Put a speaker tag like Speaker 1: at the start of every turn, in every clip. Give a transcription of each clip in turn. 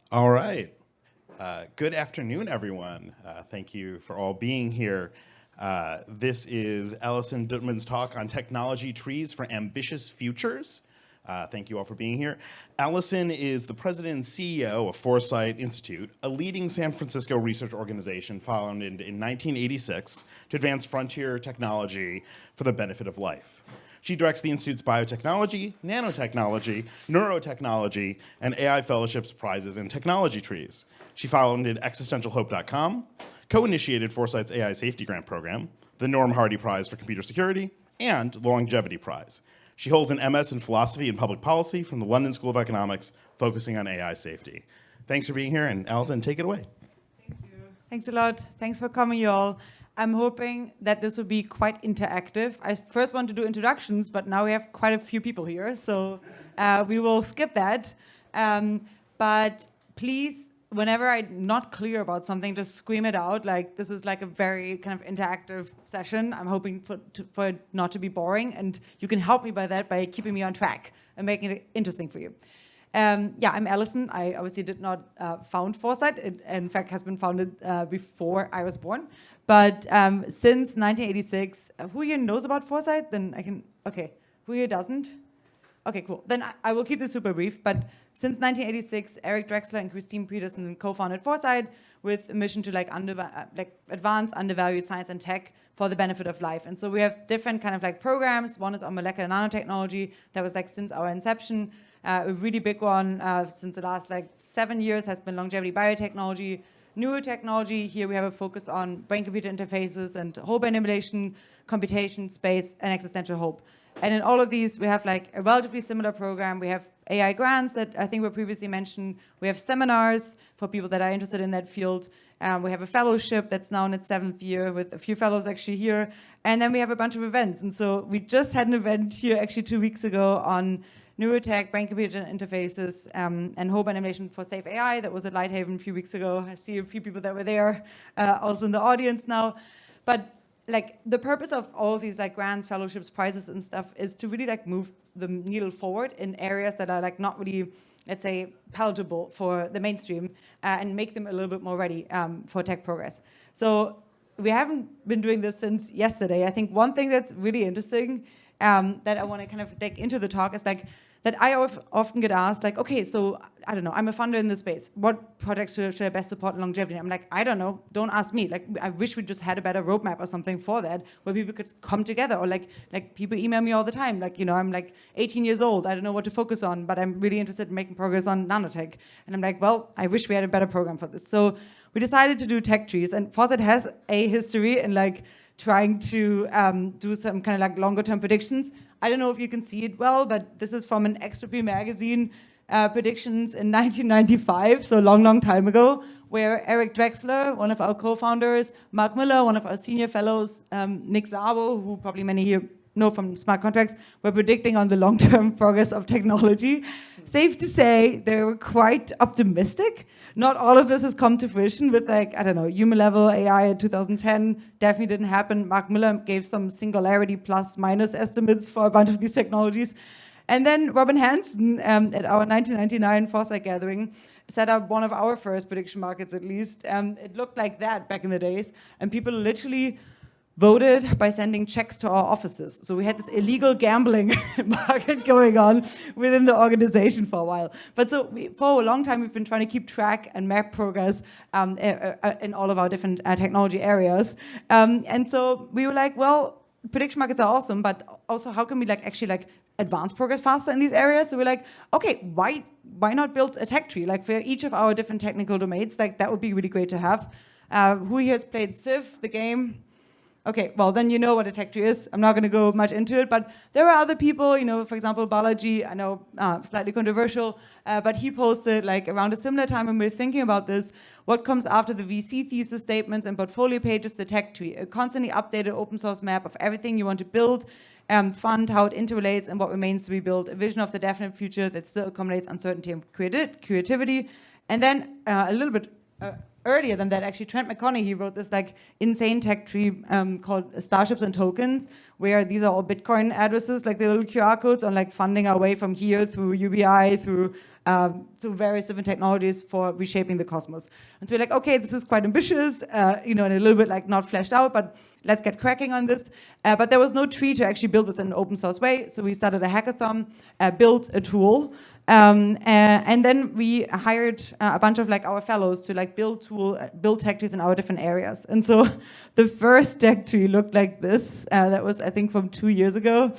Speaker 1: All right. Good afternoon, everyone. Thank you for all being here. This is Allison Duettmann's talk on technology trees for ambitious futures. Thank you all for being here. Allison is the president and CEO of Foresight Institute, a leading San Francisco research organization founded in 1986 to advance frontier technology for the benefit of life. She directs the Institute's biotechnology, nanotechnology, neurotechnology, and AI fellowships, prizes, and technology trees. She founded existentialhope.com, co-initiated Foresight's AI Safety Grant Program, the Norm Hardy Prize for Computer Security, and the Longevity Prize. She holds an MS in Philosophy and Public Policy from the London School of Economics, focusing on AI safety. Thanks for being here, and Allison, take it away.
Speaker 2: Thank you. Thanks a lot. Thanks for coming, you all. I'm hoping that this will be quite interactive. I first want to do introductions, but now we have quite a few people here, so we will skip that. But please, whenever I'm not clear about something, just scream it out. Like, this is like a very kind of interactive session. I'm hoping for it not to be boring, and you can help me by that by keeping me on track and making it interesting for you. Yeah, I'm Allison. I obviously did not found Foresight. It, in fact, has been founded before I was born. But since 1986, who here knows about Foresight? Then I can, okay. Who here doesn't? Okay, cool. Then I will keep this super brief. But since 1986, Eric Drexler and Christine Peterson co-founded Foresight with a mission to advance undervalued science and tech for the benefit of life. And so we have different kind of like programs. One is on molecular nanotechnology. That was like since our inception. A really big one since the last 7 years has been longevity biotechnology. Neurotechnology, here we have a focus on brain-computer interfaces and whole brain emulation, computation, space, and existential hope. And in all of these, we have like a relatively similar program. We have AI grants that I think were previously mentioned. We have seminars for people that are interested in that field. We have a fellowship that's now in its 7th year with a few fellows actually here. And then we have a bunch of events. And so we just had an event here actually 2 weeks ago on neurotech, brain-computer interfaces, and whole brain emulation for safe AI. That was at Lighthaven a few weeks ago. I see a few people that were there, also in the audience now. But like the purpose of all of these like grants, fellowships, prizes, and stuff is to really like move the needle forward in areas that are like not really, let's say, palatable for the mainstream, and make them a little bit more ready for tech progress. So we haven't been doing this since yesterday. I think one thing that's really interesting that I want to kind of dig into the talk is like that I often get asked, like, okay, so I don't know, I'm a funder in this space. What projects should I best support in longevity? And I'm like, I don't know, don't ask me. Like, I wish we just had a better roadmap or something for that, where people could come together. Or like people email me all the time, like, you know, I'm like 18 years old, I don't know what to focus on, but I'm really interested in making progress on nanotech. And I'm like, well, I wish we had a better program for this. So we decided to do tech trees, and Foresight has a history in like trying to do some kind of like longer term predictions. I don't know if you can see it well, but this is from an Extropy magazine predictions in 1995, so a long, long time ago, where Eric Drexler, one of our co-founders, Mark Miller, one of our senior fellows, Nick Szabo, who probably many here know from smart contracts, were predicting on the long-term progress of technology. Safe to say, they were quite optimistic. Not all of this has come to fruition with like, I don't know, human level AI in 2010 definitely didn't happen. Mark Miller gave some singularity plus minus estimates for a bunch of these technologies. And then Robin Hanson at our 1999 Foresight gathering set up one of our first prediction markets at least. It looked like that back in the days. And people literally voted by sending checks to our offices. So we had this illegal gambling market going on within the organization for a while. But so for a long time, we've been trying to keep track and map progress in all of our different technology areas. And so we were like, well, prediction markets are awesome, but also how can we like actually like advance progress faster in these areas? So we're like, okay, why not build a tech tree? Like for each of our different technical domains, like that would be really great to have. Who here has played Civ, the game? Okay, well, then you know what a tech tree is. I'm not going to go much into it, but there are other people, you know, for example, Balaji, I know, slightly controversial, but he posted like around a similar time when we were thinking about this, what comes after the VC thesis statements and portfolio pages, the tech tree, a constantly updated open source map of everything you want to build, fund, how it interrelates and what remains to be built, a vision of the definite future that still accommodates uncertainty and creativity, and then a little bit earlier than that, actually, Trent McConney, he wrote this like insane tech tree called Starships and Tokens, where these are all Bitcoin addresses, like the little QR codes on like funding our way from here through UBI, through various different technologies for reshaping the cosmos. And so we're like, okay, this is quite ambitious, and a little bit like not fleshed out, but let's get cracking on this. But there was no tree to actually build this in an open source way. So we started a hackathon, built a tool, and then we hired a bunch of like our fellows to like build tech trees in our different areas. And so the first tech tree looked like this. That was, I think, from 2 years ago.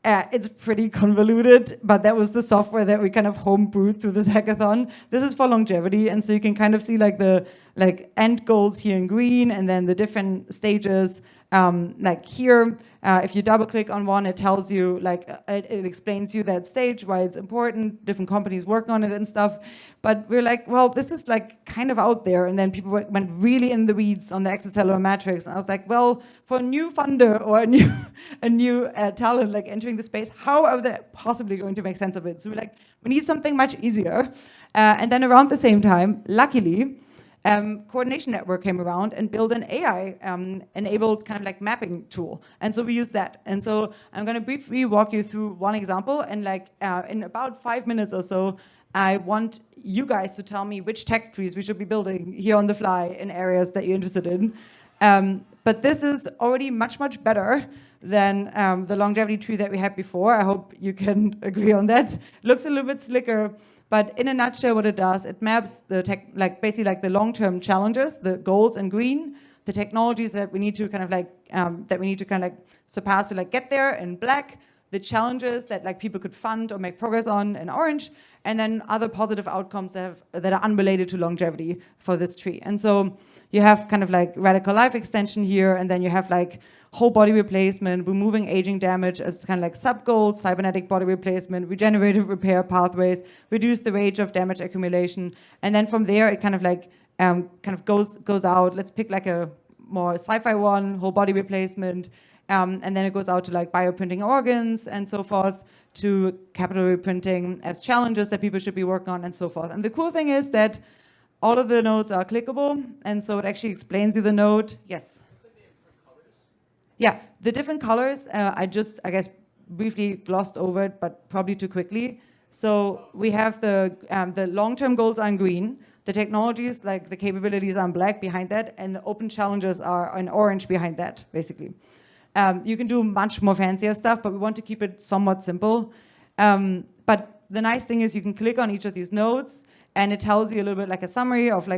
Speaker 2: It's pretty convoluted, but that was the software that we kind of homebrewed through this hackathon. This is for longevity, and so you can kind of see like the end goals here in green, and then the different stages. Like here, if you double click on one, it tells you it explains you that stage, why it's important, different companies working on it and stuff. But we're like, well, this is like kind of out there. And then people went really in the weeds on the extracellular matrix. And I was like, well, for a new funder or a new talent like entering the space, how are they possibly going to make sense of it? So we're like, we need something much easier. And then around the same time, luckily, Coordination Network came around and built an AI-enabled kind of like mapping tool. And so we use that. And so I'm going to briefly walk you through one example. And in about 5 minutes or so, I want you guys to tell me which tech trees we should be building here on the fly in areas that you're interested in. But this is already much, much better than the longevity tree that we had before. I hope you can agree on that. Looks a little bit slicker. But in a nutshell, what it does, it maps the basically the long-term challenges, the goals in green, the technologies that we need to kind of surpass to get there in black, the challenges that people could fund or make progress on in orange, and then other positive outcomes that are unrelated to longevity for this tree. And so you have kind of radical life extension here, and then you have whole body replacement, removing aging damage as kind of sub-goals, cybernetic body replacement, regenerative repair pathways, reduce the rate of damage accumulation. And then from there, it kind of goes out. Let's pick a more sci-fi one, whole body replacement. And then it goes out to bioprinting organs and so forth, to capital reprinting as challenges that people should be working on and so forth. And the cool thing is that all of the nodes are clickable. And so it actually explains you the node. Yes. Yeah, the different colors, I guess, briefly glossed over it, but probably too quickly. So we have the long-term goals are in green, the technologies, the capabilities are in black behind that, and the open challenges are in orange behind that, basically. You can do much more fancier stuff, but we want to keep it somewhat simple. But the nice thing is you can click on each of these nodes, and it tells you a little bit a summary of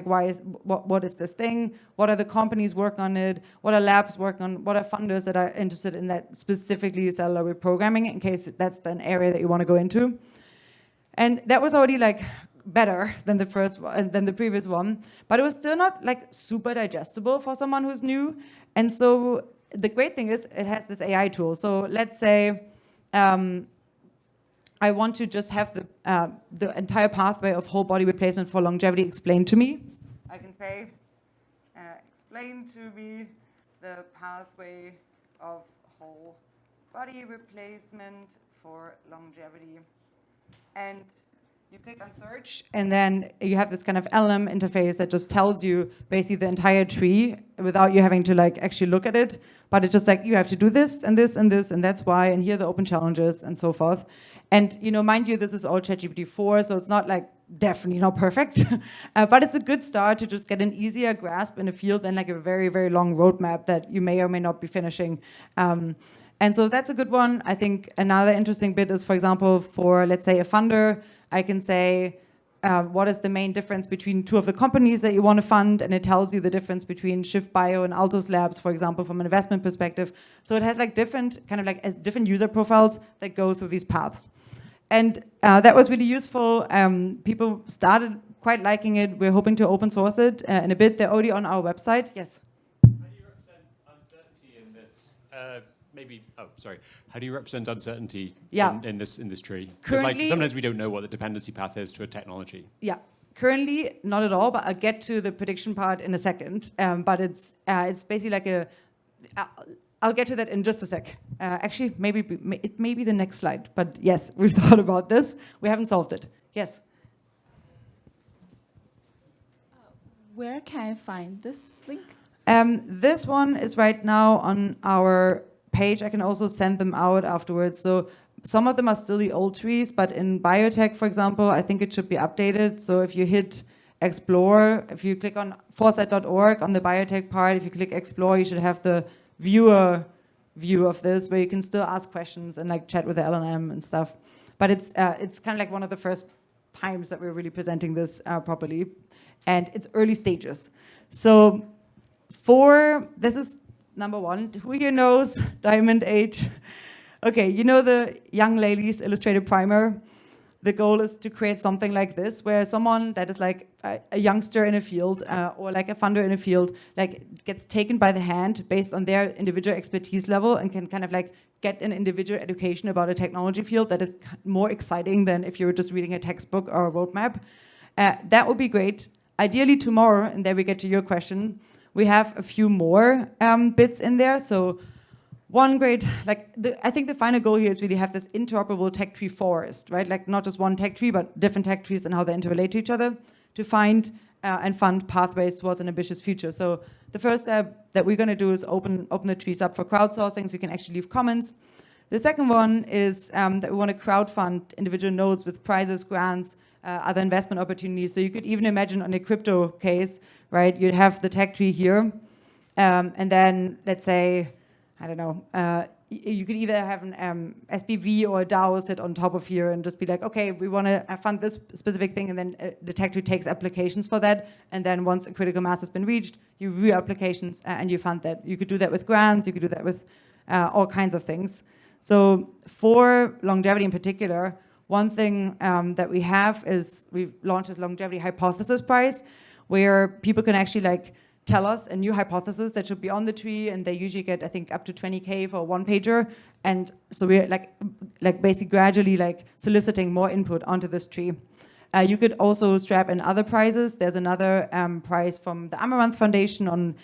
Speaker 2: what is this thing, what are the companies working on it, what are labs working on, what are funders that are interested in that specifically cellular reprogramming, in case that's an area that you want to go into. And that was already better than the previous one, but it was still not super digestible for someone who's new. And so the great thing is it has this AI tool. So let's say I want to just have the entire pathway of whole body replacement for longevity explained to me. I can say, explain to me the pathway of whole body replacement for longevity. And you click on search, and then you have this kind of LM interface that just tells you basically the entire tree without you having to actually look at it. But it's just you have to do this and this and this, and that's why, and here are the open challenges and so forth. And mind you, this is all ChatGPT 4, so it's not definitely not perfect, but it's a good start to just get an easier grasp in a field than a very, very long roadmap that you may or may not be finishing. And so that's a good one. I think another interesting bit is, for example, for let's say a funder, I can say, what is the main difference between two of the companies that you want to fund, and it tells you the difference between Shift Bio and Altos Labs, for example, from an investment perspective. So it has different different user profiles that go through these paths. And that was really useful. People started quite liking it. We're hoping to open source it in a bit. They're already on our website. Yes?
Speaker 3: How do you represent uncertainty in this? How do you represent uncertainty in this tree? Because sometimes we don't know what the dependency path is to a technology.
Speaker 2: Yeah. Currently, not at all, but I'll get to the prediction part in a second. But it's basically I'll get to that in just a sec. Actually, it may be the next slide. But yes, we've thought about this. We haven't solved it. Yes?
Speaker 4: Where can I find this link?
Speaker 2: This one is right now on our page. I can also send them out afterwards. So some of them are still the old trees, but in biotech, for example, I think it should be updated. So if you hit explore, if you click on foresight.org on the biotech part, if you click explore, you should have the viewer view of this where you can still ask questions and like chat with the LLM and stuff. But it's kind of like one of the first times that we're really presenting this properly, and it's early stages. So this is number one. Who here knows Diamond Age? Okay, you know the Young Ladies Illustrated Primer? The goal is to create something like this, where someone that is like a youngster in a field or like a funder in a field, like gets taken by the hand based on their individual expertise level and can kind of like get an individual education about a technology field that is more exciting than if you were just reading a textbook or a roadmap. That would be great. Ideally tomorrow, and there we get to your question, we have a few more bits in there. So one great, I think the final goal here is really have this interoperable tech tree forest, right? Like not just one tech tree, but different tech trees and how they interrelate to each other to find and fund pathways towards an ambitious future. So the first step that we're going to do is open the trees up for crowdsourcing so you can actually leave comments. The second one is that we want to crowdfund individual nodes with prizes, grants, other investment opportunities. So you could even imagine on a crypto case, right? You'd have the tech tree here, and then let's say, I don't know, you could either have an SPV or a DAO sit on top of here and just be like, okay, we want to fund this specific thing, and then the tech tree takes applications for that, and then once a critical mass has been reached, you review applications and you fund that. You could do that with grants, you could do that with all kinds of things. So for longevity in particular, one thing that we have is we've launched this longevity hypothesis prize, where people can actually like tell us a new hypothesis that should be on the tree, and they usually get, I think, up to 20K for a one-pager. And so we're like basically gradually like soliciting more input onto this tree. You could also strap in other prizes. There's another prize from the Amaranth Foundation on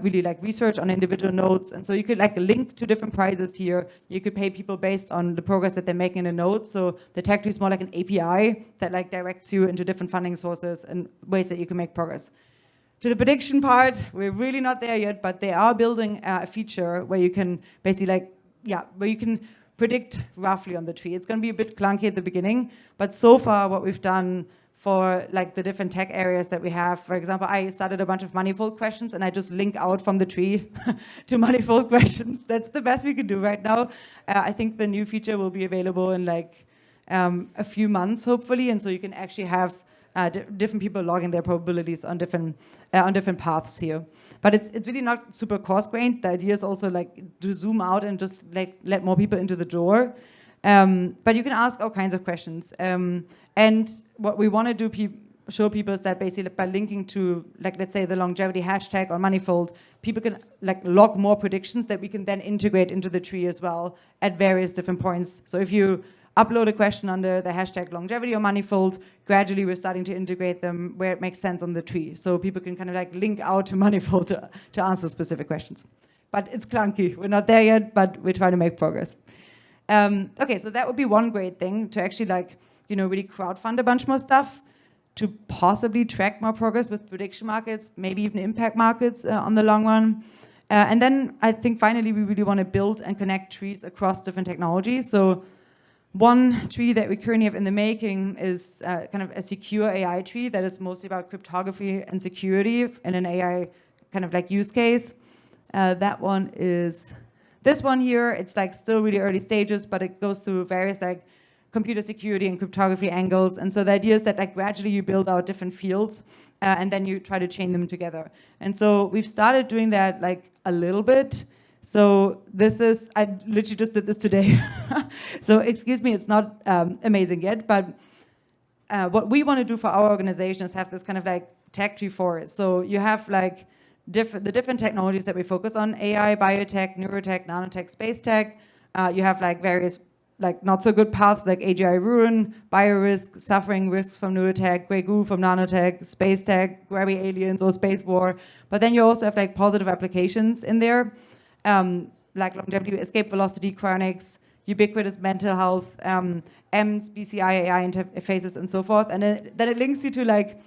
Speaker 2: really like research on individual nodes. And so you could like link to different prizes here. You could pay people based on the progress that they're making in a node. So the tech tree is more like an API that like directs you into different funding sources and ways that you can make progress. To the prediction part, we're really not there yet, but they are building a feature where you can basically where you can predict roughly on the tree. It's going to be a bit clunky at the beginning, but so far what we've done for like the different tech areas that we have, for example, I started a bunch of manifold questions and I just link out from the tree to manifold questions. That's the best we can do right now. I think the new feature will be available in like a few months, hopefully, and so you can actually have different people logging their probabilities on different paths here. But it's really not super coarse-grained. The idea is also like to zoom out and just like let more people into the door. But you can ask all kinds of questions. And what we want to do show people is that basically by linking to, like, let's say the longevity hashtag or manifold, people can like log more predictions that we can then integrate into the tree as well at various different points. So if you upload a question under the hashtag longevity or manifold, gradually we're starting to integrate them where it makes sense on the tree. So people can kind of like link out to manifold to answer specific questions. But it's clunky. We're not there yet, but we're trying to make progress. Okay, so that would be one great thing, to actually like, really crowdfund a bunch more stuff, to possibly track more progress with prediction markets, maybe even impact markets on the long run. And then I think finally we really want to build and connect trees across different technologies. So one tree that we currently have in the making is kind of a secure AI tree that is mostly about cryptography and security in an AI kind of like use case. That one is this one here. It's like still really early stages, but it goes through various like computer security and cryptography angles. And so the idea is that like gradually you build out different fields and then you try to chain them together. And so we've started doing that like a little bit. So this is, I literally just did this today. So excuse me, it's not amazing yet, but what we want to do for our organization is have this kind of like tech tree forest. So you have like the different technologies that we focus on: AI, biotech, neurotech, nanotech, space tech. You have like various like not so good paths like AGI ruin, biorisk, suffering risks from neurotech, grey goo from nanotech, space tech, grabby aliens or space war. But then you also have like positive applications in there. Like longevity, escape velocity, chronics, ubiquitous mental health, EMS, BCI, AI interfaces, and so forth. And then it links you to like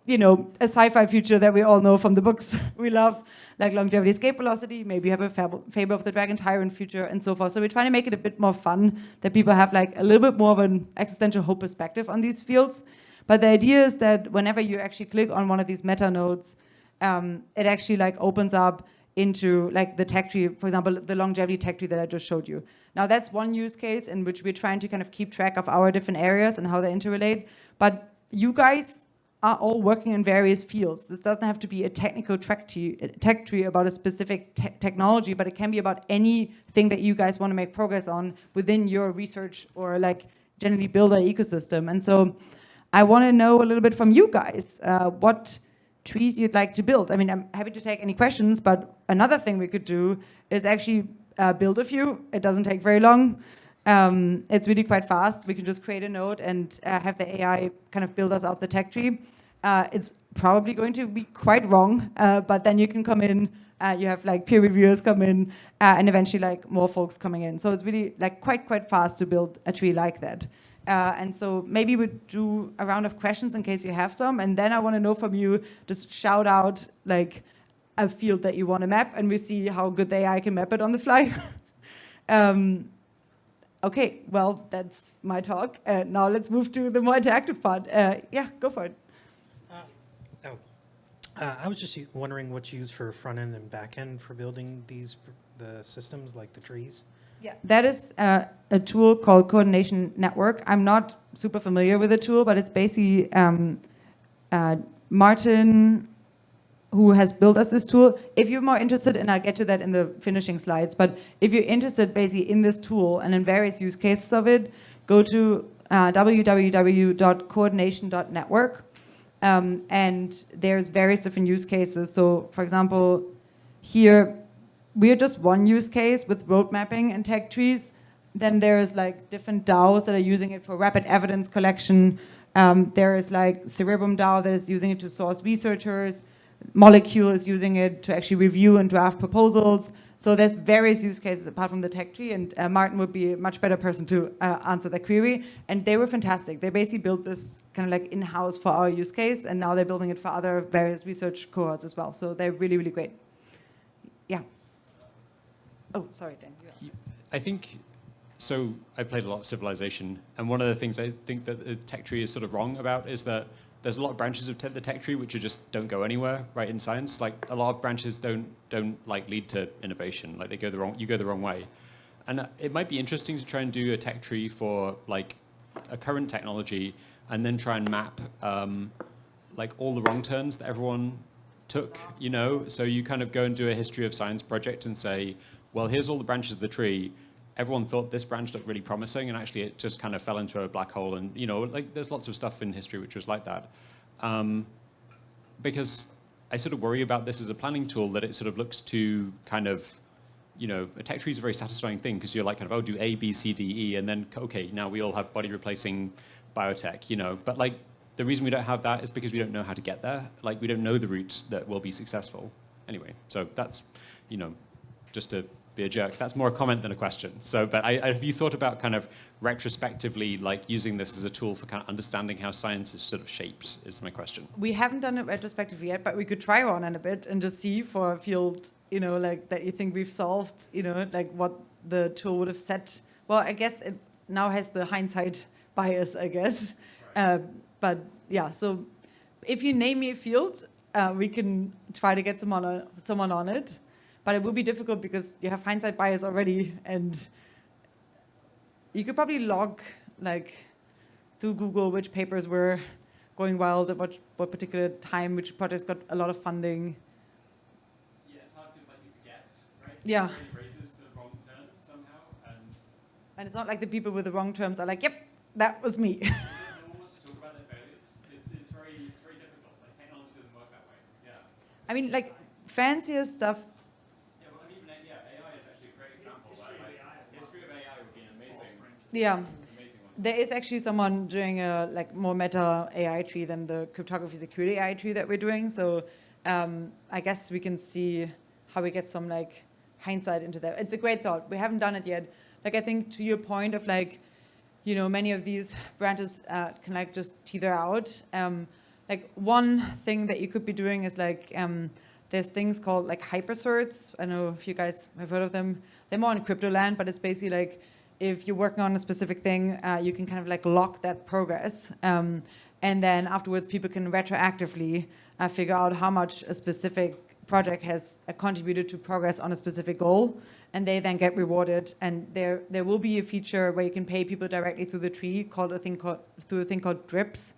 Speaker 2: a sci-fi future that we all know from the books we love, like longevity, escape velocity. Maybe you have a Fable of the Dragon Tyrant future and so forth. So we're trying to make it a bit more fun, that people have like a little bit more of an existential hope perspective on these fields. But the idea is that whenever you actually click on one of these meta nodes, it actually like opens up into like the tech tree, for example, the longevity tech tree that I just showed you. Now that's one use case in which we're trying to kind of keep track of our different areas and how they interrelate. But you guys are all working in various fields. This doesn't have to be a technical tech tree about a specific technology, but it can be about anything that you guys want to make progress on within your research or like generally build an ecosystem. And so I want to know a little bit from you guys what trees you'd like to build. I mean, I'm happy to take any questions, but another thing we could do is actually build a few. It doesn't take very long. It's really quite fast. We can just create a node and have the AI kind of build us out the tech tree. It's probably going to be quite wrong, but then you can come in, you have like peer reviewers come in, and eventually like more folks coming in. So it's really like quite fast to build a tree like that. And so maybe we'll do a round of questions in case you have some, and then I want to know from you, just shout out like a field that you want to map, and we see how good the AI can map it on the fly. Okay, well, that's my talk. Now let's move to the more interactive part. Yeah, go for it.
Speaker 5: I was just wondering what you use for front end and back end for building the systems, like the trees.
Speaker 2: Yeah, that is a tool called Coordination Network. I'm not super familiar with the tool, but it's basically Martin, who has built us this tool. If you're more interested, and I'll get to that in the finishing slides, but if you're interested basically in this tool and in various use cases of it, go to www.coordination.network. And there's various different use cases. So for example, here, we're just one use case with road mapping and tech trees. Then there's like different DAOs that are using it for rapid evidence collection. There is like Cerebrum DAO that is using it to source researchers. Molecule is using it to actually review and draft proposals. So there's various use cases apart from the tech tree, and Martin would be a much better person to answer that query. And they were fantastic. They basically built this kind of like in-house for our use case, and now they're building it for other various research cohorts as well. So they're really, really great. Yeah. Oh, sorry, Dan. Yeah.
Speaker 3: I think, so I played a lot of Civilization, and one of the things I think that the tech tree is sort of wrong about is that there's a lot of branches of the tech tree which just don't go anywhere, right, in science. Like a lot of branches don't like lead to innovation. Like you go the wrong way. And it might be interesting to try and do a tech tree for like a current technology and then try and map like all the wrong turns that everyone took, you know? So you kind of go and do a history of science project and say, well, here's all the branches of the tree. Everyone thought this branch looked really promising, and actually it just kind of fell into a black hole. And you know, like there's lots of stuff in history which was like that. Because I sort of worry about this as a planning tool, that it sort of looks too kind of, you know, a tech tree is a very satisfying thing because you're like kind of, oh, do A, B, C, D, E, and then okay, now we all have body replacing biotech, you know. But like the reason we don't have that is because we don't know how to get there. Like we don't know the route that will be successful. Anyway, so that's, you know, just to be a jerk. That's more a comment than a question. So, but have you thought about kind of retrospectively, like using this as a tool for kind of understanding how science is sort of shaped, is my question.
Speaker 2: We haven't done it retrospectively yet, but we could try one in a bit and just see for a field, you know, like that you think we've solved, you know, like what the tool would have set. Well, I guess it now has the hindsight bias, I guess. But yeah, so if you name me a field, we can try to get someone on it. But it will be difficult because you have hindsight bias already, and you could probably log like through Google which papers were going wild at what particular time, which projects got a lot of funding.
Speaker 3: Yeah, it's hard because like you forget, right?
Speaker 2: Yeah.
Speaker 3: It raises the wrong terms somehow,
Speaker 2: and it's not like the people with the wrong terms are like, yep, that was me.
Speaker 3: No one wants to talk about their failures. It's very difficult. Like technology doesn't work that way. Yeah.
Speaker 2: I mean, like fancier stuff. Yeah, there is actually someone doing a like more meta AI tree than the cryptography security AI tree that we're doing. So I guess we can see how we get some like hindsight into that. It's a great thought. We haven't done it yet. Like I think to your point of like, you know, many of these branches can like just tether out. Like like one thing that you could be doing is like there's things called like hypercerts. I know if you guys have heard of them. They're more in crypto land, but it's basically like if you're working on a specific thing, you can kind of like lock that progress. And then afterwards, people can retroactively figure out how much a specific project has contributed to progress on a specific goal, and they then get rewarded. And there will be a feature where you can pay people directly through the tree through a thing called drips.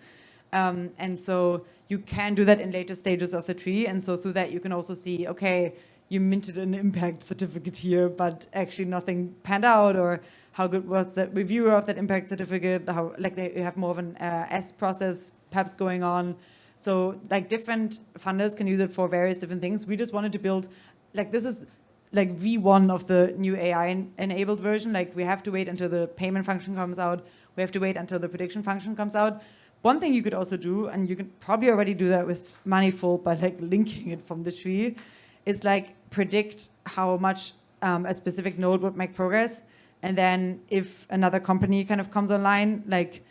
Speaker 2: And so you can do that in later stages of the tree. And so through that, you can also see, okay, you minted an impact certificate here, but actually nothing panned out, or how good was the reviewer of that impact certificate, how like they have more of an S process perhaps going on. So like different funders can use it for various different things. We just wanted to build, like this is like V1 of the new AI enabled version. Like we have to wait until the payment function comes out. We have to wait until the prediction function comes out. One thing you could also do, and you can probably already do that with Manifold by like linking it from the tree, is like predict how much a specific node would make progress. And then if another company kind of comes online, like,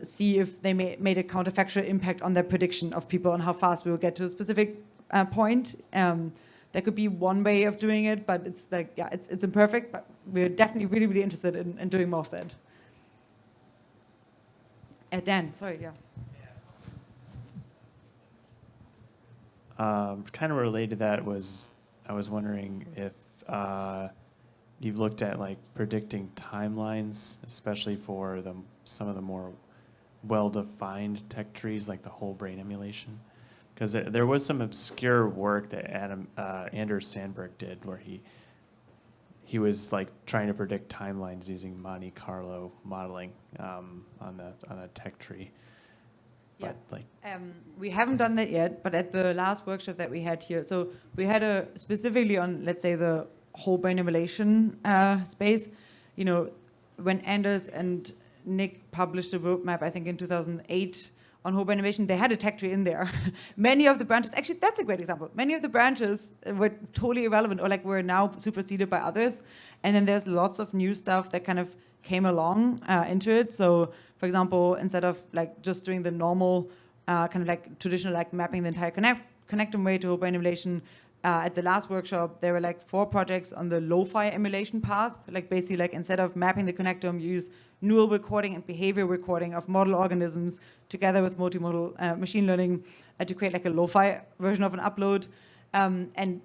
Speaker 2: see if they made a counterfactual impact on their prediction of people and how fast we will get to a specific point. That could be one way of doing it, but it's like, yeah, it's imperfect, but we're definitely really, really interested in doing more of that. Dan, sorry, yeah.
Speaker 6: Kind of related to that was, I was wondering if you've looked at like predicting timelines, especially for some of the more well-defined tech trees, like the whole brain emulation. Because there was some obscure work that Anders Sandberg did, where he was like trying to predict timelines using Monte Carlo modeling on a tech tree.
Speaker 2: Yeah.
Speaker 6: But like,
Speaker 2: we haven't done that yet, but at the last workshop that we had here, so we had specifically on, let's say, the whole brain emulation space, when Anders and Nick published a roadmap, I think in 2008, on whole brain emulation, they had a tech tree in there. Many of the branches, actually, that's a great example. Many of the branches were totally irrelevant, or like were now superseded by others. And then there's lots of new stuff that kind of came along into it. So, for example, instead of like just doing the normal kind of like traditional like mapping the entire connectome way to whole brain emulation, at the last workshop, there were like 4 projects on the lo-fi emulation path. Like basically, like instead of mapping the connectome, you use neural recording and behavior recording of model organisms together with multimodal machine learning to create like a lo-fi version of an upload. And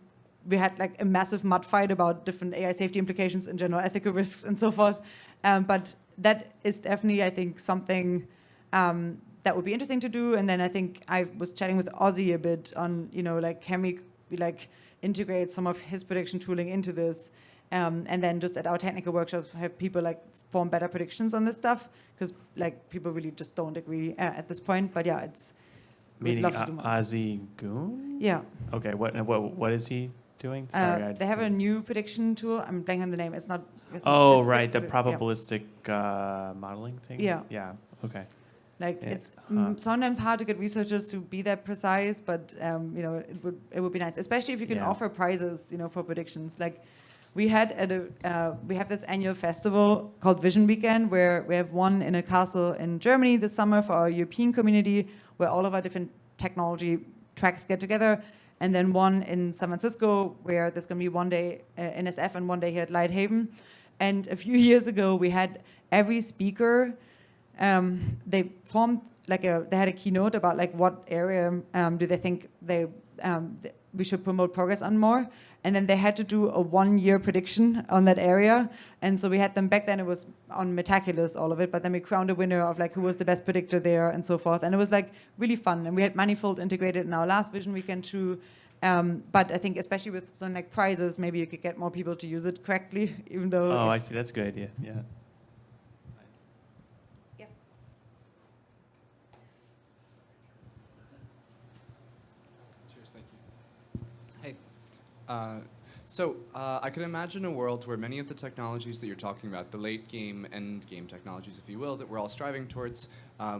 Speaker 2: we had like a massive mud fight about different AI safety implications and general ethical risks and so forth. But that is definitely, I think, something that would be interesting to do. And then I think I was chatting with Ozzy a bit on, like can we like integrate some of his prediction tooling into this, and then just at our technical workshops have people like form better predictions on this stuff, because like people really just don't agree at this point. But yeah,
Speaker 6: meaning
Speaker 2: love to do more.
Speaker 6: Ozzy Goon?
Speaker 2: Yeah.
Speaker 6: Okay, what is he doing? Sorry,
Speaker 2: they have a new prediction tool. I'm blanking on the name. It's not.
Speaker 6: Oh,
Speaker 2: it's
Speaker 6: right, the
Speaker 2: yeah.
Speaker 6: probabilistic modeling thing?
Speaker 2: Yeah.
Speaker 6: Yeah, okay.
Speaker 2: Like
Speaker 6: Yeah.
Speaker 2: it's sometimes hard to get researchers to be that precise, but it would be nice, especially if you can
Speaker 6: Yeah.
Speaker 2: offer prizes, for predictions. Like we had we have this annual festival called Vision Weekend, where we have one in a castle in Germany this summer for our European community, where all of our different technology tracks get together, and then one in San Francisco, where there's going to be one day in SF and one day here at Lighthaven. And a few years ago, we had every speaker. They formed they had a keynote about like what area do they think we should promote progress on more, and then they had to do a 1-year prediction on that area. And so we had them back then. It was on Metaculus, all of it, but then we crowned a winner of like who was the best predictor there and so forth. And it was like really fun. And we had Manifold integrated in our last Vision Weekend too. But I think especially with something like prizes, maybe you could get more people to use it correctly, even though.
Speaker 6: Oh, I see. That's a good idea. Yeah.
Speaker 7: So I can imagine a world where many of the technologies that you're talking about, the late game, end game technologies, if you will, that we're all striving towards,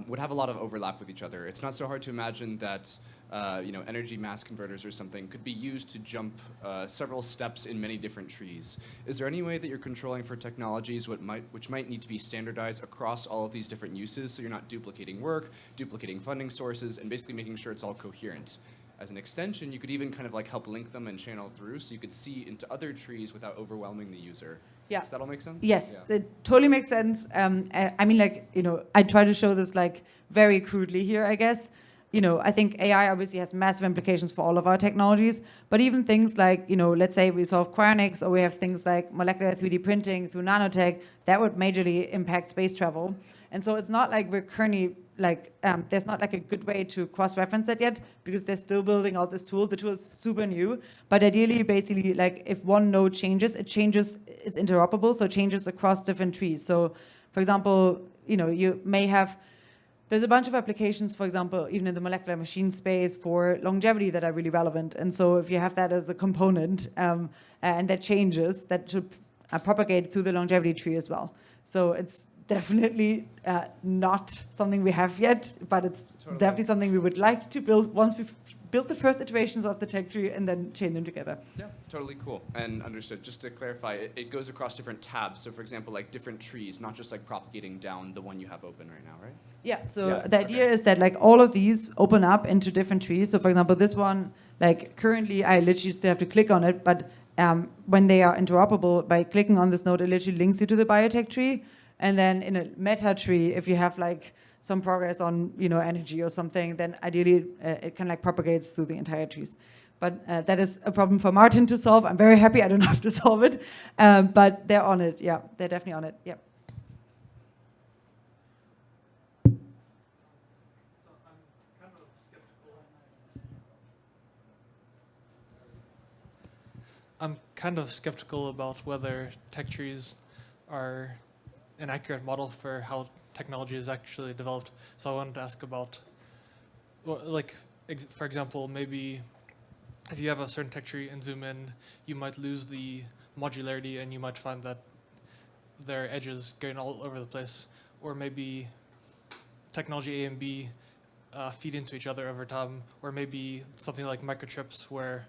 Speaker 7: would have a lot of overlap with each other. It's not so hard to imagine that energy mass converters or something could be used to jump several steps in many different trees. Is there any way that you're controlling for technologies which might need to be standardized across all of these different uses, so you're not duplicating work, duplicating funding sources, and basically making sure it's all coherent? As an extension, you could even kind of like help link them and channel through, so you could see into other trees without overwhelming the user.
Speaker 2: Yeah.
Speaker 7: Does that all make sense?
Speaker 2: Yes,
Speaker 7: Yeah.
Speaker 2: it totally makes sense. I mean, like, I try to show this like very crudely here, I guess. I think AI obviously has massive implications for all of our technologies, but even things like, let's say we solve cryonics, or we have things like molecular 3D printing through nanotech, that would majorly impact space travel. And so it's not like we're currently like, there's not like a good way to cross-reference that yet, because they're still building out this tool. The tool is super new, but ideally, basically, like if one node changes, it's interoperable, so it changes across different trees. So for example, you may have, there's a bunch of applications, for example, even in the molecular machine space for longevity that are really relevant. And so if you have that as a component and that changes, that should propagate through the longevity tree as well. So it's definitely not something we have yet, but it's definitely something we would like to build once we've built the first iterations of the tech tree and then chain them together.
Speaker 7: Yeah, totally cool. And understood. Just to clarify, it goes across different tabs. So for example, like different trees, not just like propagating down the one you have open right now, right?
Speaker 2: Yeah, so
Speaker 7: Yeah,
Speaker 2: the idea is that like all of these open up into different trees. So for example, this one, like currently I literally still have to click on it, but when they are interoperable, by clicking on this node, it literally links you to the biotech tree. And then in a meta tree, if you have like some progress on energy or something, then ideally it can like propagates through the entire trees. But that is a problem for Martin to solve. I'm very happy I don't have to solve it, but they're on it. Yeah, they're definitely on it. Yeah.
Speaker 8: I'm kind of skeptical about whether tech trees are an accurate model for how technology is actually developed. So I wanted to ask about, for example, maybe if you have a certain tech tree and zoom in, you might lose the modularity and you might find that there are edges going all over the place. Or maybe technology A and B feed into each other over time. Or maybe something like microchips where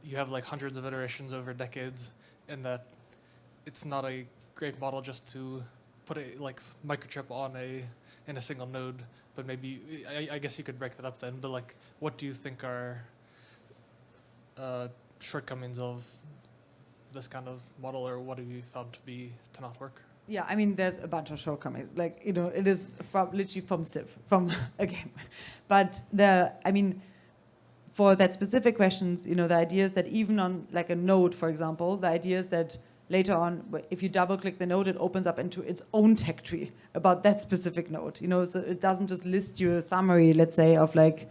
Speaker 8: you have like hundreds of iterations over decades, and that it's not a great model just to put a like microchip in a single node, but maybe I guess you could break that up then. But like, what do you think are shortcomins of this kind of model, or what have you found to not work?
Speaker 2: Yeah, I mean, there's a bunch of shortcomings. Like, it is literally from Civ, from a game. But for that specific questions, the idea is that even on like a node, for example, the idea is that later on, if you double click the node, it opens up into its own tech tree about that specific node. So it doesn't just list you a summary, let's say, of like,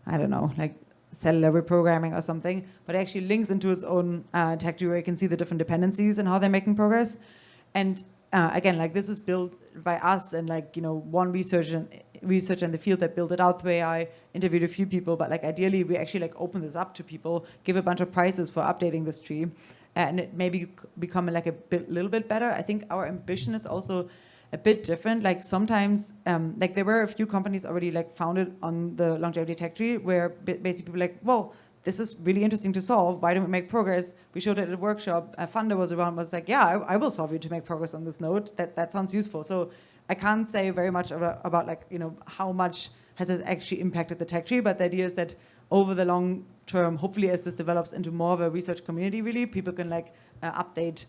Speaker 2: I don't know, like cellular reprogramming or something, but it actually links into its own tech tree where you can see the different dependencies and how they're making progress. And again, like this is built by us and like, one researcher in the field that built it out through AI, interviewed a few people, but like ideally we actually like open this up to people, give a bunch of prizes for updating this tree, and it maybe become like little bit better. I think our ambition is also a bit different. Like sometimes, like there were a few companies already like founded on the longevity tech tree where basically people like, well, this is really interesting to solve. Why don't we make progress? We showed it at a workshop. A funder was around, was like, yeah, I will solve you to make progress on this node. That sounds useful. So I can't say very much about like, how much has it actually impacted the tech tree, but the idea is that over the long term, hopefully as this develops into more of a research community, really, people can like update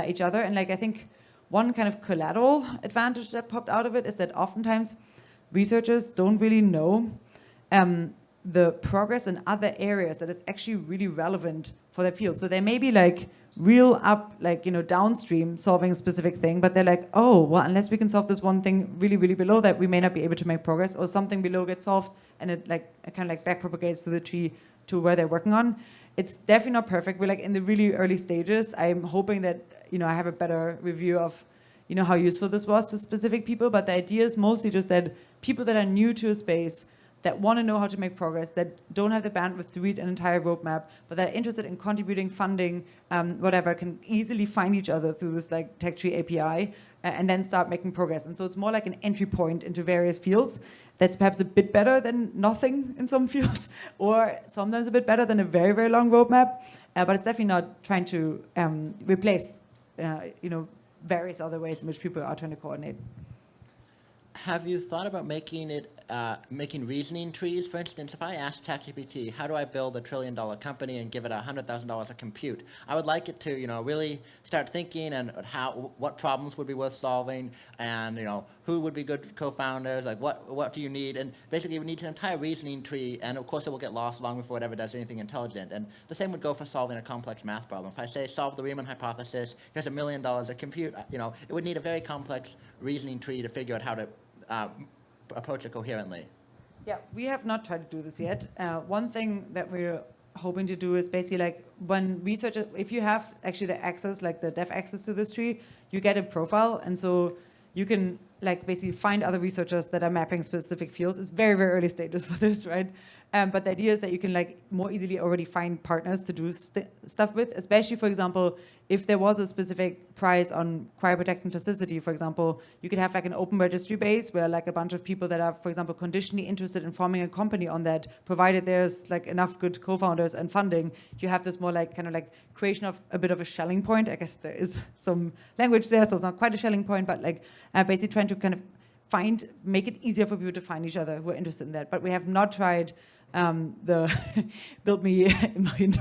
Speaker 2: each other. And like, I think one kind of collateral advantage that popped out of it is that oftentimes researchers don't really know the progress in other areas that is actually really relevant for their field. So they may be like real up, like, downstream solving a specific thing, but they're like, oh, well, unless we can solve this one thing really, really below that, we may not be able to make progress, or something below gets solved and it kind of like back propagates to the tree to where they're working on. It's definitely not perfect. We're like in the really early stages. I'm hoping that, I have a better review of, how useful this was to specific people, but the idea is mostly just that people that are new to a space, that want to know how to make progress, that don't have the bandwidth to read an entire roadmap, but that are interested in contributing, funding, whatever, can easily find each other through this like tech tree API, and then start making progress. And so it's more like an entry point into various fields that's perhaps a bit better than nothing in some fields, or sometimes a bit better than a very, very long roadmap. But it's definitely not trying to replace, various other ways in which people are trying to coordinate.
Speaker 9: Have you thought about making reasoning trees? For instance, if I ask ChatGPT, how do I build $1 trillion company and give it $100,000 of compute, I would like it to, really start thinking and what problems would be worth solving, and who would be good co-founders, like what do you need, and basically we need an entire reasoning tree, and of course it will get lost long before it ever does anything intelligent. And the same would go for solving a complex math problem. If I say solve the Riemann hypothesis, here's $1 million of compute, it would need a very complex reasoning tree to figure out how to approach it coherently.
Speaker 2: Yeah, we have not tried to do this yet. One thing that we're hoping to do is basically like when researchers, if you have actually the access, like the dev access to this tree, you get a profile, and so you can like basically find other researchers that are mapping specific fields. It's very, very early stages for this, right? But the idea is that you can like more easily already find partners to do stuff with, especially, for example, if there was a specific prize on cryoprotecting toxicity, for example, you could have like an open registry base where like a bunch of people that are, for example, conditionally interested in forming a company on that, provided there's like enough good co-founders and funding, you have this more like kind of like creation of a bit of a Schelling point. I guess there is some language there, so it's not quite a Schelling point, but like basically trying to kind of make it easier for people to find each other who are interested in that. But we have not tried the build me $1 million,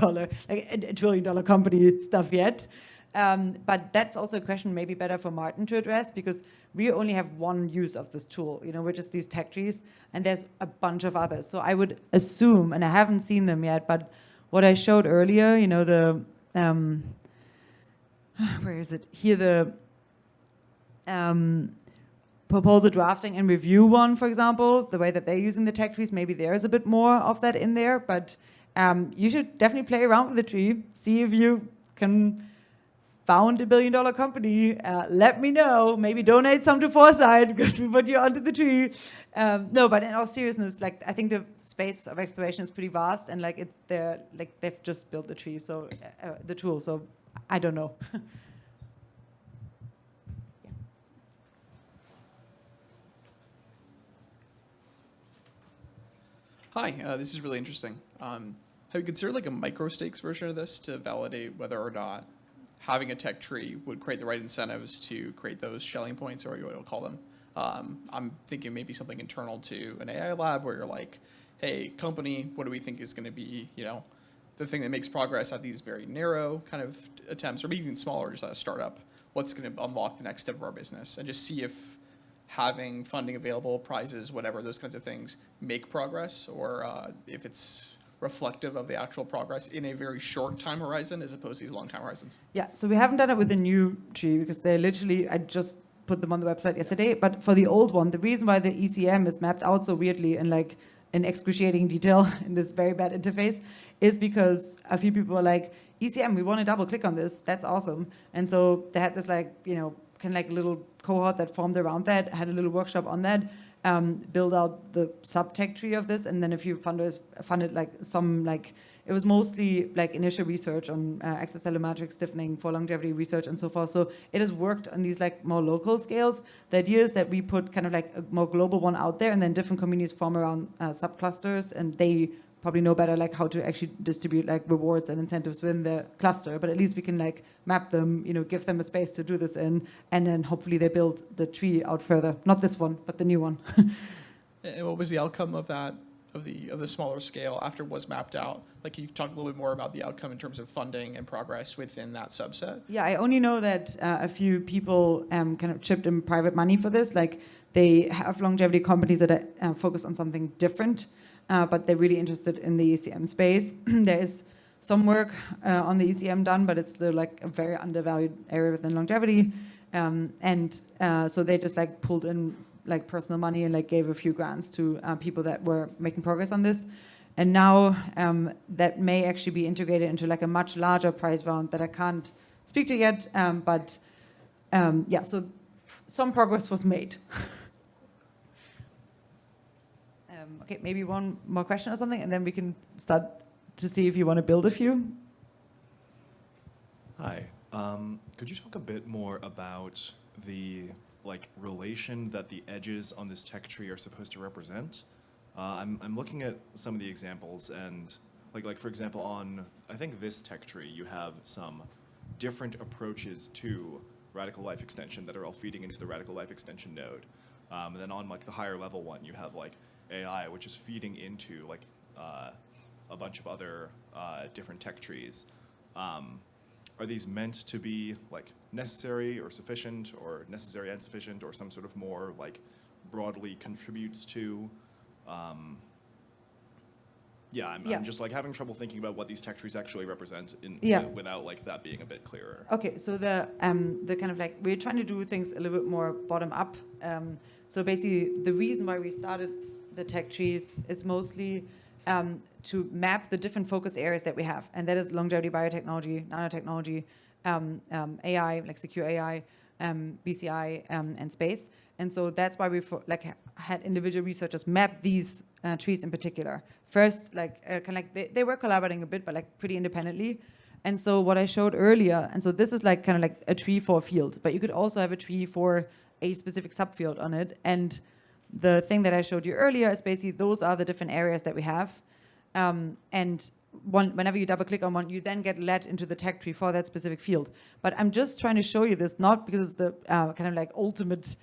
Speaker 2: like a $1 trillion company stuff yet. But that's also a question maybe better for Martin to address, because we only have one use of this tool, which is these tech trees, and there's a bunch of others. So I would assume, and I haven't seen them yet, but what I showed earlier, the, where is it? Here, the proposal drafting and review one, for example, the way that they're using the tech trees, maybe there is a bit more of that in there, but you should definitely play around with the tree, see if you can found $1 billion company, let me know, maybe donate some to Foresight because we put you onto the tree. No, but in all seriousness, like I think the space of exploration is pretty vast, and like they've just built the tree, so the tool, so I don't know.
Speaker 10: Hi, this is really interesting. Have you considered like a micro stakes version of this to validate whether or not having a tech tree would create the right incentives to create those Schelling points, or what you'll call them? I'm thinking maybe something internal to an AI lab where you're like, hey, company, what do we think is going to be, the thing that makes progress at these very narrow kind of attempts, or maybe even smaller, just at a startup, what's going to unlock the next step of our business, and just see if having funding available, prizes, whatever, those kinds of things make progress, or if it's reflective of the actual progress in a very short time horizon as opposed to these long time horizons.
Speaker 2: Yeah, so we haven't done it with the new tree because they literally, I just put them on the website yesterday, but for the old one, the reason why the ECM is mapped out so weirdly and like in excruciating detail in this very bad interface is because a few people were like, ECM, we want to double click on this, that's awesome. And so they had this like, kind of like a little cohort that formed around that, had a little workshop on that, build out the sub-tech tree of this, and then a few funders funded like some like, it was mostly like initial research on extracellular matrix stiffening for longevity research and so forth. So it has worked on these like more local scales. The idea is that we put kind of like a more global one out there, and then different communities form around subclusters, and they probably know better like how to actually distribute like rewards and incentives within the cluster, but at least we can like map them, give them a space to do this in, and then hopefully they build the tree out further. Not this one, but the new one.
Speaker 10: And what was the outcome of that, of the smaller scale after it was mapped out? Like, can you talk a little bit more about the outcome in terms of funding and progress within that subset?
Speaker 2: Yeah, I only know that a few people kind of chipped in private money for this. Like they have longevity companies that are focused on something different, but they're really interested in the ECM space. There is some work on the ECM done, but it's still like a very undervalued area within longevity. So they just like pulled in like personal money and like gave a few grants to people that were making progress on this. And now that may actually be integrated into like a much larger prize round that I can't speak to yet. Yeah, so some progress was made. Okay, maybe one more question or something, and then we can start to see if you want to build a few.
Speaker 11: Hi. Could you talk a bit more about the like relation that the edges on this tech tree are supposed to represent. I'm looking at some of the examples, and like for example, on I think this tech tree, you have some different approaches to radical life extension that are all feeding into the radical life extension node. And then on like the higher level one, you have like AI, which is feeding into like a bunch of other different tech trees. Are these meant to be like necessary or sufficient, or necessary and sufficient, or some sort of more like broadly contributes to? I'm just like having trouble thinking about what these tech trees actually represent without like that being a bit clearer.
Speaker 2: Okay, so the kind of like, we're trying to do things a little bit more bottom up. So basically, the reason why we started the tech trees is mostly to map the different focus areas that we have, and that is longevity biotechnology, nanotechnology, AI, like secure AI, BCI, and space. And so that's why we had individual researchers map these trees in particular. First, kind of like they were collaborating a bit, but like pretty independently. And so what I showed earlier, and so this is like kind of like a tree for a field, but you could also have a tree for a specific subfield on it. And the thing that I showed you earlier is basically those are the different areas that we have. And whenever you double click on one, you then get led into the tech tree for that specific field. But I'm just trying to show you this, not because it's the kind of like ultimate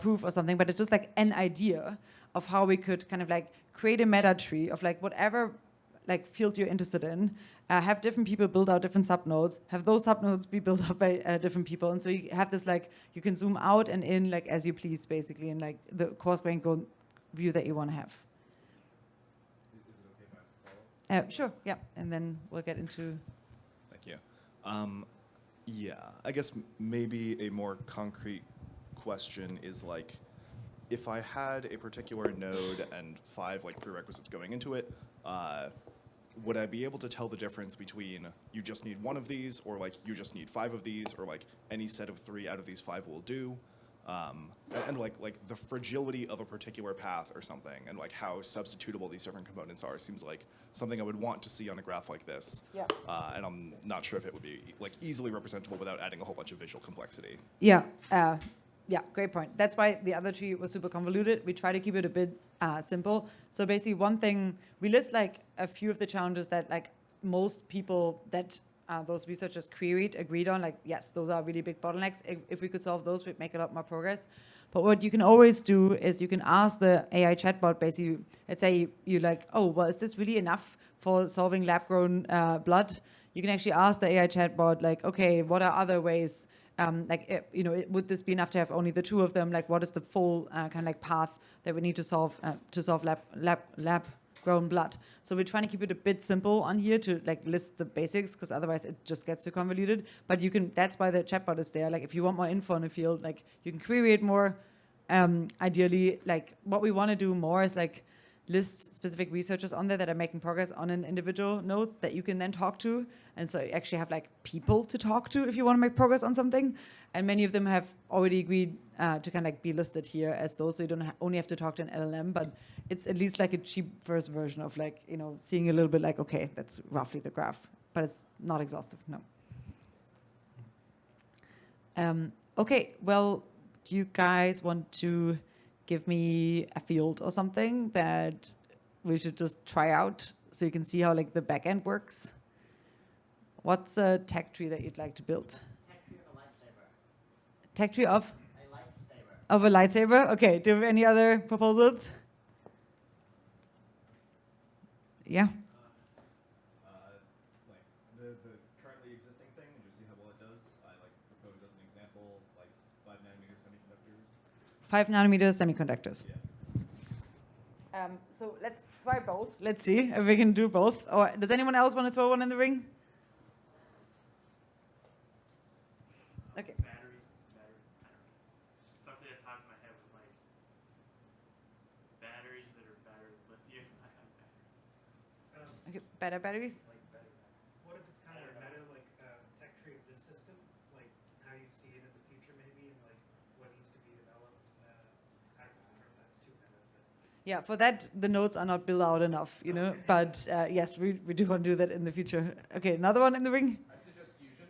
Speaker 2: proof or something, but it's just like an idea of how we could kind of like create a meta tree of like whatever like field you're interested in, have different people build out different subnodes, have those subnodes be built up by different people. And so you have this like, you can zoom out and in like as you please, basically, in like the coarse-grained view that you want to have. Sure, yeah, and then we'll get into...
Speaker 11: Thank you. Yeah, I guess maybe a more concrete question is like, if I had a particular node and 5 like prerequisites going into it, would I be able to tell the difference between you just need 1 of these, or like you just need 5 of these, or like any set of 3 out of these 5 will do? And like the fragility of a particular path or something, and like how substitutable these different components are, seems like something I would want to see on a graph like this.
Speaker 2: Yeah.
Speaker 11: And I'm not sure if it would be like easily representable without adding a whole bunch of visual complexity.
Speaker 2: Yeah, great point. That's why the other tree was super convoluted. We try to keep it a bit simple. So basically, one thing, we list like a few of the challenges that like most people that those researchers queried agreed on, like, yes, those are really big bottlenecks. If we could solve those, we'd make a lot more progress. But what you can always do is you can ask the AI chatbot, basically, let's say you like, oh, well, is this really enough for solving lab-grown blood? You can actually ask the AI chatbot, like, okay, what are other ways? Would this be enough to have only the 2 of them? Like, what is the full kind of like path that we need to solve lab-grown blood? So we're trying to keep it a bit simple on here to like list the basics, because otherwise it just gets too convoluted. But you can, that's why the chatbot is there. Like, if you want more info in the field, like you can query it more. Ideally, like what we want to do more is like list specific researchers on there that are making progress on an individual node that you can then talk to. And so you actually have like people to talk to if you want to make progress on something. And many of them have already agreed to kind of like be listed here as those, so you don't only have to talk to an LLM, but it's at least like a cheap first version of like, seeing a little bit like, okay, that's roughly the graph, but it's not exhaustive, no. Okay, well, do you guys want to give me a field or something that we should just try out so you can see how like the back end works? What's a tech tree that you'd like to build?
Speaker 9: Tech tree of a lightsaber.
Speaker 2: Tech tree of?
Speaker 9: A lightsaber.
Speaker 2: Of a lightsaber? Okay, do you have any other proposals? Yeah?
Speaker 11: Like the currently existing thing, and just see how well it does. I like propose as an example, like 5nm semiconductors.
Speaker 2: 5nm semiconductors.
Speaker 11: Yeah.
Speaker 2: So let's try both. Let's see if we can do both. Or does anyone else want to throw one in the ring? Okay.
Speaker 12: Batteries. Something at the top of my head was like batteries that are better lithium-ion batteries.
Speaker 2: Okay, better batteries?
Speaker 5: What if it's kind of meta, like tech tree of this system, like how you see it in the future, maybe, and like what needs to be developed? I don't know if that's too meta, but
Speaker 2: Yeah, for that, the nodes are not built out enough, But yes, we do want to do that in the future. Okay, another one in the ring?
Speaker 12: I'd suggest fusion.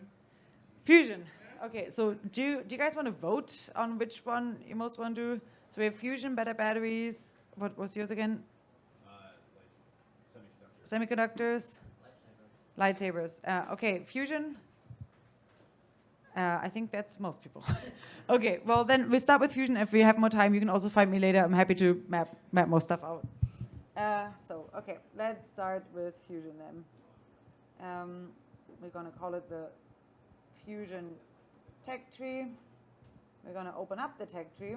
Speaker 2: Fusion. Okay, so do you guys want to vote on which one you most want to do? So we have fusion, better batteries. What was yours again? Semiconductors. Lightsabers. Okay, fusion. I think that's most people. Okay, well then we start with fusion. If we have more time, you can also find me later. I'm happy to map more stuff out. Okay, let's start with fusion then. We're going to call it the fusion tech tree. We're going to open up the tech tree.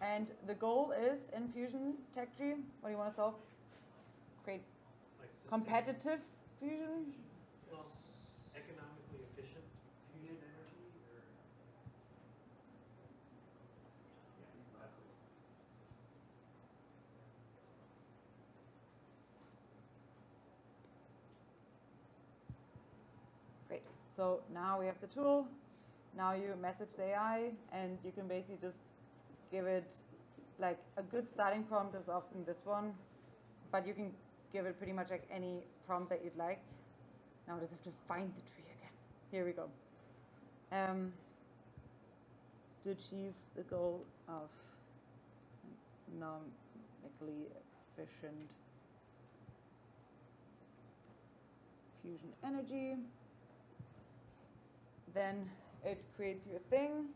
Speaker 2: And the goal is in fusion tech tree, what do you want to solve? Create
Speaker 5: Like
Speaker 2: competitive fusion?
Speaker 5: well, economically efficient fusion energy, or
Speaker 2: Great. So now we have the tool. Now you message the AI, and you can basically just give it like a good starting prompt is often this one, but you can give it pretty much like any prompt that you'd like. Now I just have to find the tree again. Here we go. To achieve the goal of economically efficient fusion energy, then it creates you a thing.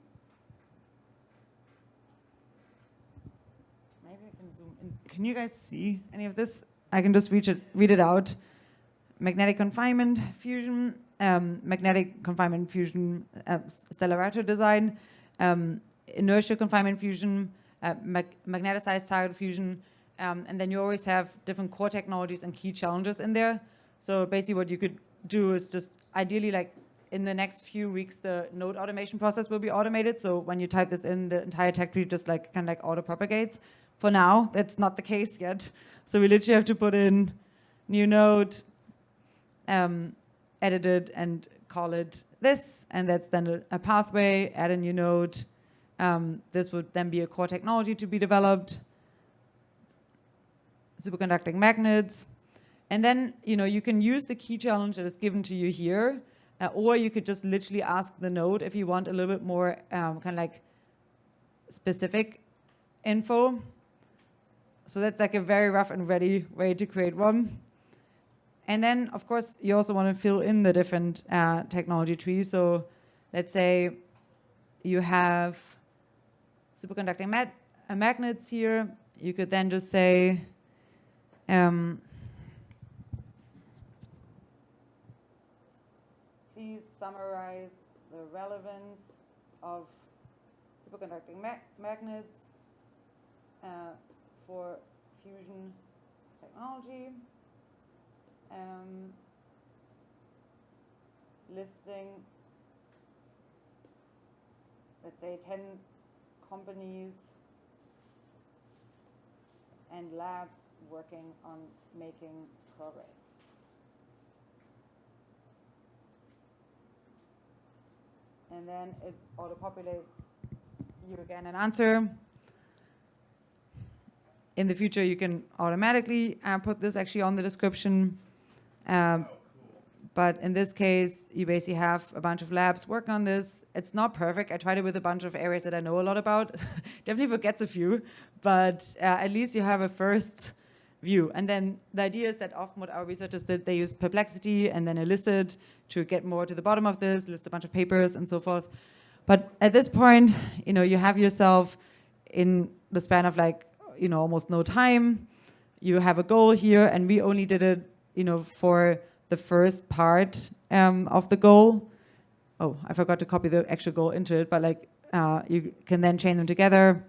Speaker 2: Maybe I can zoom in. Can you guys see any of this? I can just read it out. Magnetic confinement fusion, stellarator design, inertial confinement fusion, magneticized target fusion, and then you always have different core technologies and key challenges in there. So basically what you could do is just ideally like in the next few weeks, the node automation process will be automated. So when you type this in, the entire tech tree just like kind of like auto propagates. For now, that's not the case yet. So we literally have to put in new node, edit it and call it this, and that's then a pathway, add a new node. This would then be a core technology to be developed. Superconducting magnets. And then, you can use the key challenge that is given to you here, or you could just literally ask the node if you want a little bit more kind of like specific info. So that's like a very rough and ready way to create one. And then, of course, you also want to fill in the different technology trees. So let's say you have superconducting magnets here. You could then just say, please summarize the relevance of superconducting magnets for fusion technology. Listing, let's say 10 companies and labs working on making progress. And then it auto-populates you again an answer. In the future, you can automatically put this actually on the description. But in this case, you basically have a bunch of labs working on this. It's not perfect. I tried it with a bunch of areas that I know a lot about. Definitely forgets a few, but at least you have a first view. And then the idea is that often what our researchers did, they use Perplexity and then Elicit to get more to the bottom of this, list a bunch of papers and so forth. But at this point, you have yourself in the span of like, almost no time. You have a goal here, and we only did it, for the first part of the goal. Oh, I forgot to copy the actual goal into it, but like you can then chain them together.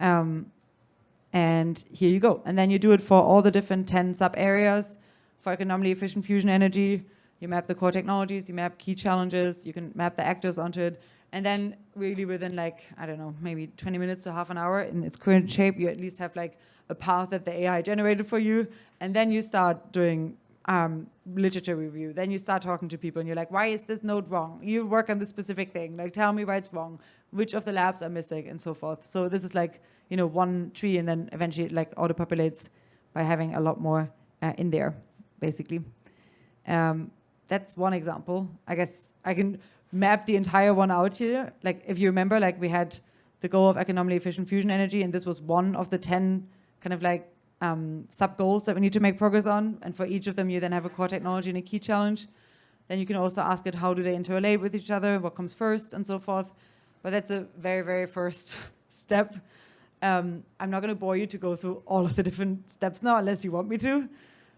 Speaker 2: And here you go. And then you do it for all the different 10 sub areas for economically efficient fusion energy. You map the core technologies, you map key challenges, you can map the actors onto it. And then really within like, I don't know, maybe 20 minutes to half an hour in its current shape, you at least have like a path that the AI generated for you. And then you start doing literature review. Then you start talking to people and you're like, why is this node wrong? You work on this specific thing. Like, tell me why it's wrong. Which of the labs are missing and so forth. So this is like, one tree, and then eventually it like auto-populates by having a lot more in there, basically. that's one example. I guess I can map the entire one out here. Like if you remember, like we had the goal of economically efficient fusion energy, and this was one of the 10 kind of like sub-goals that we need to make progress on. And for each of them, you then have a core technology and a key challenge. Then you can also ask it, how do they interrelate with each other? What comes first, and so forth. But that's a very, very first step. I'm not going to bore you to go through all of the different steps now, unless you want me to.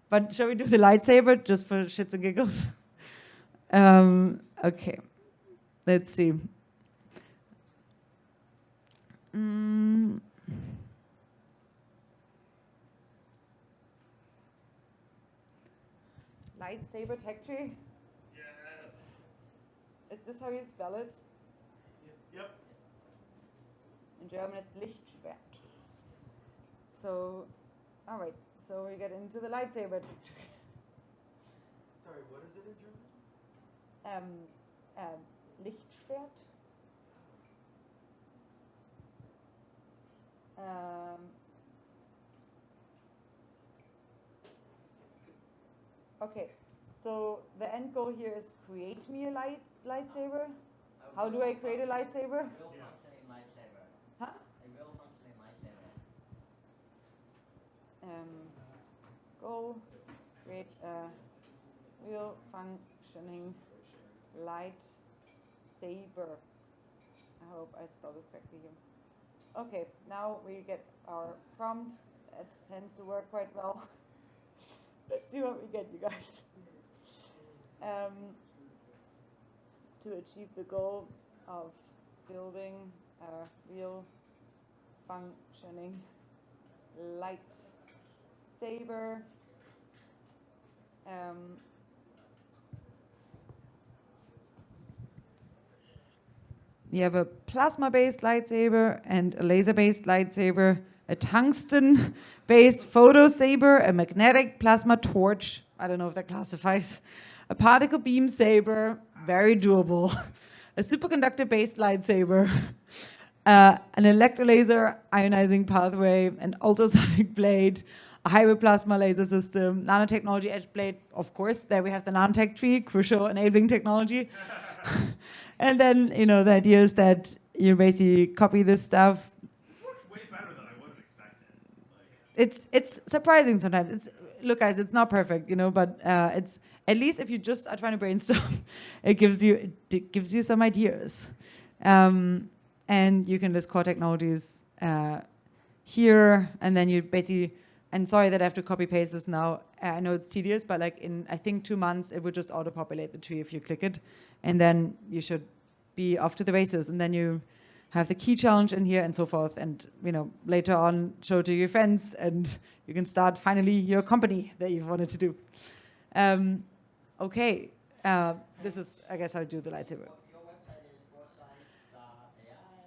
Speaker 2: But shall we do the lightsaber, just for shits and giggles? Okay, let's see. Lightsaber tech tree?
Speaker 1: Yes.
Speaker 2: Is this how you spell it?
Speaker 1: Yep.
Speaker 2: In German, it's Lichtschwert. So, all right. So we get into the lightsaber tech tree.
Speaker 5: Sorry, what is it in German?
Speaker 2: Lichtschwert. Okay, so the end goal here is create me a lightsaber. How do I create a lightsaber?
Speaker 9: Real functioning lightsaber.
Speaker 2: Huh?
Speaker 9: A real functioning lightsaber.
Speaker 2: Goal, create a real functioning lightsaber. I hope I spelled this correctly here. Okay, now we get our prompt. It tends to work quite well. Let's see what we get, you guys. To achieve the goal of building a real functioning lightsaber, you have a plasma-based lightsaber and a laser-based lightsaber, a tungsten-based photo saber, a magnetic plasma torch, I don't know if that classifies, a particle beam saber, very doable, a superconductor-based lightsaber, an electrolaser ionizing pathway, an ultrasonic blade, a hybrid plasma laser system, nanotechnology edge blade, of course, there we have the nanotech tree, crucial enabling technology. And then, you know, the idea is that you basically copy this stuff.
Speaker 1: This works way better than I would have expected.
Speaker 2: It's surprising sometimes. Look, guys, it's not perfect, you know, but it's at least if you just are trying to brainstorm, it gives you some ideas, and you can list core technologies here, and then you basically. And sorry that I have to copy paste this now. I know it's tedious, but like in I think 2 months, it would just auto-populate the tree if you click it, and then you should be off to the races. And then you have the key challenge in here and so forth, and you know later on show to your friends, and you can start finally your company that you've wanted to do. Okay, this is I guess how to do the lightsaber.
Speaker 9: Your website is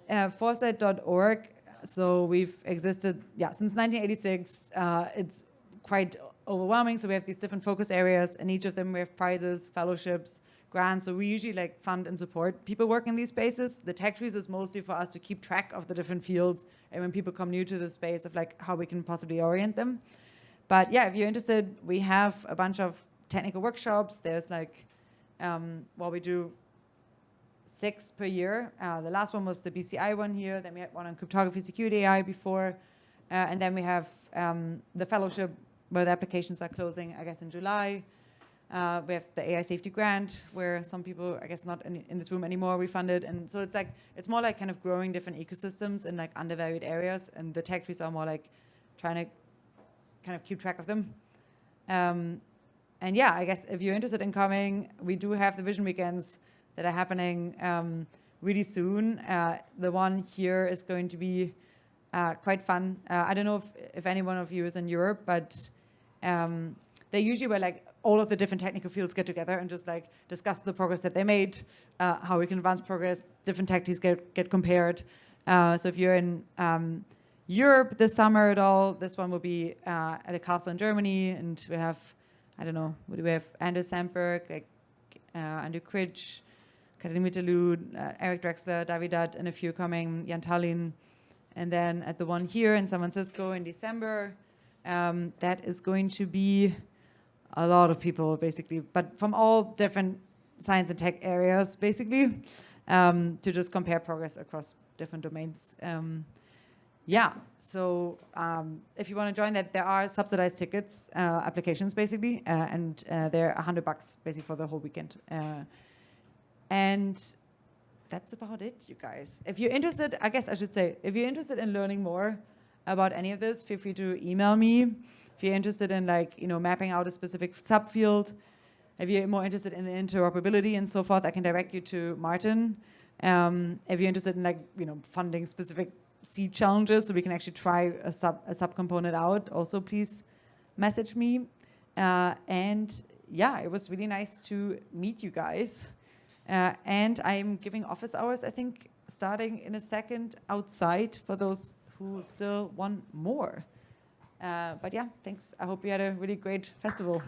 Speaker 9: foresight.ai.
Speaker 2: Foresight.org. So we've existed, since 1986. It's quite overwhelming. So we have these different focus areas, and each of them we have prizes, fellowships, grants. So we usually like fund and support people working in these spaces. The tech trees is mostly for us to keep track of the different fields, and when people come new to the space, of like how we can possibly orient them. But yeah, if you're interested, we have a bunch of technical workshops. There's like, we do 6 per year. The last one was the BCI one here. Then we had one on cryptography, security, AI before. And then we have the fellowship where the applications are closing, I guess, in July. We have the AI safety grant where some people, I guess not in this room anymore, we funded. And so it's more like kind of growing different ecosystems in like undervalued areas. And the tech trees are more like trying to kind of keep track of them. And yeah, I guess if you're interested in coming, we do have the vision weekends that are happening really soon. The one here is going to be quite fun. I don't know if any one of you is in Europe, but they usually where like all of the different technical fields get together and just like discuss the progress that they made, how we can advance progress, different tech teams get compared. So if you're in Europe this summer at all, this one will be at a castle in Germany, and we have, I don't know, what do we have? Anders Sandberg, like, Andrew Critch, Katalin Mitterlud, Eric Drexler, Davidat, and a few coming, Jan Tallinn. And then at the one here in San Francisco in December, that is going to be, a lot of people basically, but from all different science and tech areas basically, to just compare progress across different domains. Yeah, so if you want to join that, there are subsidized tickets, applications basically, and they're $100 basically for the whole weekend. And that's about it, you guys. If you're interested, I guess I should say, if you're interested in learning more about any of this, feel free to email me. If you're interested in mapping out a specific subfield, if you're more interested in the interoperability and so forth, I can direct you to Martin. If you're interested in funding specific seed challenges, so we can actually try a subcomponent out, also please message me. And yeah, it was really nice to meet you guys. And I'm giving office hours, I think, starting in a second outside for those who still want more. But yeah, thanks. I hope you had a really great festival.